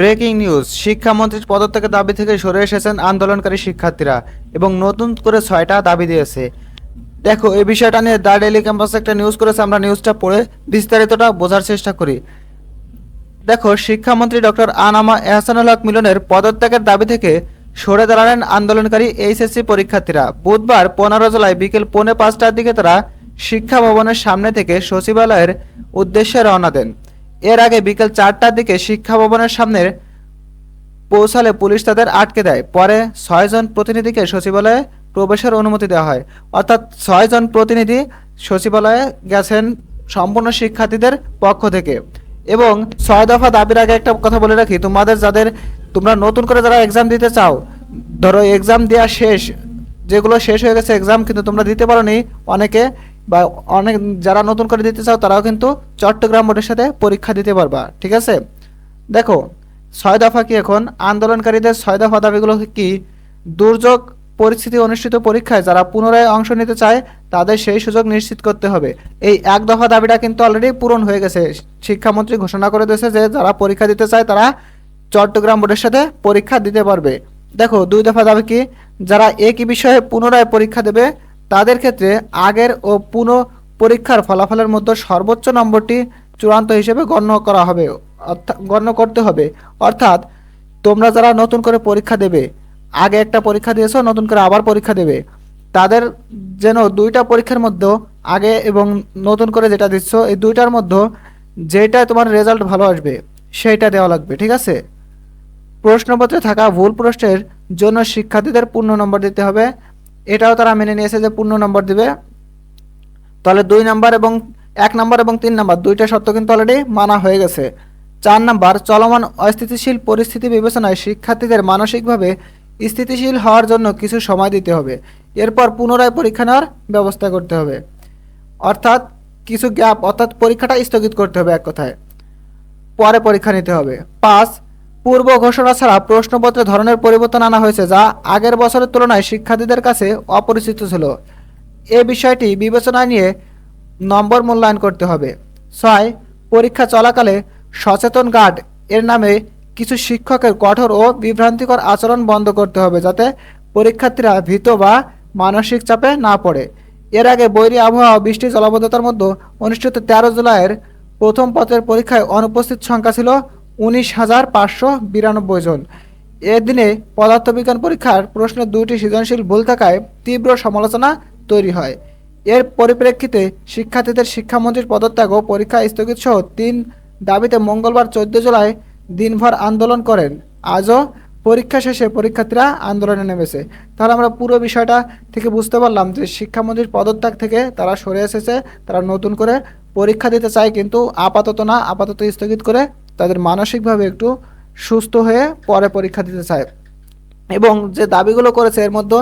Breaking news, শিক্ষামন্ত্রীর পদত্যাগের দাবি থেকে সরে এসেছেন আন্দোলনকারী শিক্ষার্থীরা এবং নতুন করে 6টা দাবি দিয়েছে। দেখো, এই বিষয়টা নিয়ে দ্য ডেইলি ক্যাম্পাসে একটা নিউজ করেছে, আমরা নিউজটা পড়ে বিস্তারিতটা বোঝার চেষ্টা করি। দেখো, শিক্ষামন্ত্রী ডক্টর আনামা এহসানুল হক মিলনের পদত্যাগের দাবি থেকে সরে দাঁড়ালেন আন্দোলনকারী এইচএসসি পরীক্ষার্থীরা। বুধবার 15 জুলাই বিকেল 4:45টার দিকে তারা শিক্ষা ভবনের সামনে থেকে সচিবালয়ের উদ্দেশ্যে রওনা দেন। এর আগে বিকেল 4টার দিকে শিক্ষা ভবনের সামনে পৌঁছালে পুলিশ তাদের আটকে দেয়। পরে 6 জন প্রতিনিধিকে সচিবালয়ে প্রবেশের অনুমতি দেওয়া হয়। অর্থাৎ 6 জন প্রতিনিধি সচিবালয়ে গেছেন সম্পূর্ণ শিক্ষার্থীদের পক্ষ থেকে। এবং 6 দফা দাবির আগে একটা কথা বলে রাখি, তোমরা নতুন করে যারা এক্সাম দিতে চাও, ধরো এক্সাম দেওয়া শেষ, যেগুলো শেষ হয়ে গেছে এক্সাম কিন্তু তোমরা দিতে পারোনি অনেকে, বা অনেক যারা নতুন করে দিতে চাও তারাও কিন্তু চট্টগ্রাম বোর্ডের সাথে পরীক্ষা দিতে পারবা। ঠিক আছে, দেখো 6 দফা কি, এখন আন্দোলনকারীদের 6 দফা দাবিগুলো কি? দুর্যোগ পরিস্থিতি অনুষ্ঠিত পরীক্ষায় যারা পুনরায় অংশ নিতে চায় তাদের সেই সুযোগ নিশ্চিত করতে হবে। এই 1 দফা দাবিটা কিন্তু অলরেডি পূরণ হয়ে গেছে। শিক্ষামন্ত্রী ঘোষণা করে দিয়েছে যে যারা পরীক্ষা দিতে চায় তারা চট্টগ্রাম বোর্ডের সাথে পরীক্ষা দিতে পারবে। দেখো 2 দফা দাবি কি? যারা একই বিষয়ে পুনরায় পরীক্ষা দেবে তাদের ক্ষেত্রে আগের ও পুনঃ পরীক্ষার ফলাফলের মধ্যে সর্বোচ্চ নম্বরটি চূড়ান্ত হিসেবে গণ্য করতে হবে। অর্থাৎ তোমরা যারা নতুন করে পরীক্ষা দেবে, আগে একটা পরীক্ষা দিয়েছো, নতুন করে আবার পরীক্ষা দেবে, তাদের যেন 2টা পরীক্ষার মধ্যে, আগে এবং নতুন করে যেটা দিচ্ছ এই 2টার মধ্যে যেটা তোমার রেজাল্ট ভালো আসবে সেইটা দেওয়া লাগবে। ঠিক আছে, প্রশ্নপত্রে থাকা ভুল প্রশ্নের জন্য শিক্ষার্থীদের পূর্ণ নম্বর দিতে হবে। এটাও তারা মেনে নিয়েছে যে পূর্ণ নম্বর দিবে। তাহলে 2 নম্বর এবং 1 নম্বর এবং 3 নম্বর 2টা শর্ত কিন্তু অলরেডি মানা হয়ে গেছে। 4 নম্বর, চলমান অস্থিতিশীল পরিস্থিতি বিবেচনায় শিক্ষার্থীদের মানসিকভাবে স্থিতিশীল হওয়ার জন্য কিছু সময় দিতে হবে। এরপর পুনরায় পরীক্ষা নেওয়ার ব্যবস্থা করতে হবে। অর্থাৎ কিছু গ্যাপ, অর্থাৎ পরীক্ষাটা স্থগিত করতে হবে এক কথায়, পরে পরীক্ষা নিতে হবে। 5, পূর্ব ঘোষণা ছাড়া প্রশ্নপত্রের ধরনের পরিবর্তন আনা হয়েছে যা আগের বছরের তুলনায় শিক্ষার্থীদের কাছে অপরিচিত ছিল। এ বিষয়টি বিবেচনায় নিয়ে নম্বর মূল্যায়ন করতে হবে। 6, পরীক্ষা চলাকালে সচেতন গার্ড এর নামে কিছু শিক্ষকের কঠোর ও বিভ্রান্তিকর আচরণ বন্ধ করতে হবে যাতে পরীক্ষার্থীরা ভীত বা মানসিক চাপে না পড়ে। এর আগে বৈরী আবহাওয়া ও বৃষ্টি জলাবদ্ধতার মধ্যে অনুষ্ঠিত 13 জুলাইয়ের প্রথম পত্রের পরীক্ষায় অনুপস্থিত সংখ্যা ছিল 19,592 জন। এদিনে পদার্থবিজ্ঞান পরীক্ষার প্রশ্নের 2টি সৃজনশীল ভুল থাকায় তীব্র সমালোচনা তৈরি হয়। এর পরিপ্রেক্ষিতে শিক্ষার্থীদের শিক্ষামন্ত্রীর পদত্যাগ ও পরীক্ষা স্থগিত সহ 3 দাবিতে মঙ্গলবার 14 জুলাই দিনভর আন্দোলন করেন। আজও পরীক্ষা শেষে পরীক্ষার্থীরা আন্দোলনে নেমেছে। তাহলে আমরা পুরো বিষয়টা থেকে বুঝতে পারলাম যে শিক্ষামন্ত্রীর পদত্যাগ থেকে তারা সরে এসেছে, তারা নতুন করে পরীক্ষা দিতে চায়, কিন্তু আপাতত স্থগিত করে তাদের মানসিকভাবে একটু সুস্থ হয়ে পরে পরীক্ষা দিতে চায়। এবং যে দাবিগুলো করেছে এর মধ্যে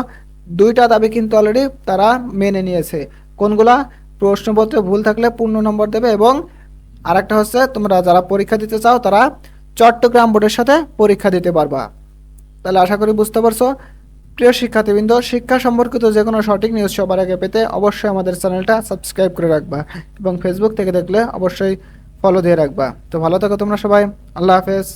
2টা দাবি কিন্তু অলরেডি তারা মেনে নিয়েছে। কোনগুলা? প্রশ্নপত্রে ভুল থাকলে পূর্ণ নম্বর দেবে, এবং আরেকটা হচ্ছে তোমরা যারা পরীক্ষা দিতে চাও তারা চট্টগ্রাম বোর্ডের সাথে পরীক্ষা দিতে পারবা। তাহলে আশা করি বুঝতে পারছো। প্রিয় শিক্ষার্থীবৃন্দ, শিক্ষা সম্পর্কিত যে কোনো সঠিক নিউজ সবার আগে পেতে অবশ্যই আমাদের চ্যানেলটা সাবস্ক্রাইব করে রাখবা, এবং ফেসবুক থেকে দেখলে অবশ্যই ফলো দিয়ে রাখবা। তো ভালো থাকো তোমরা সবাই, আল্লাহ হাফেজ।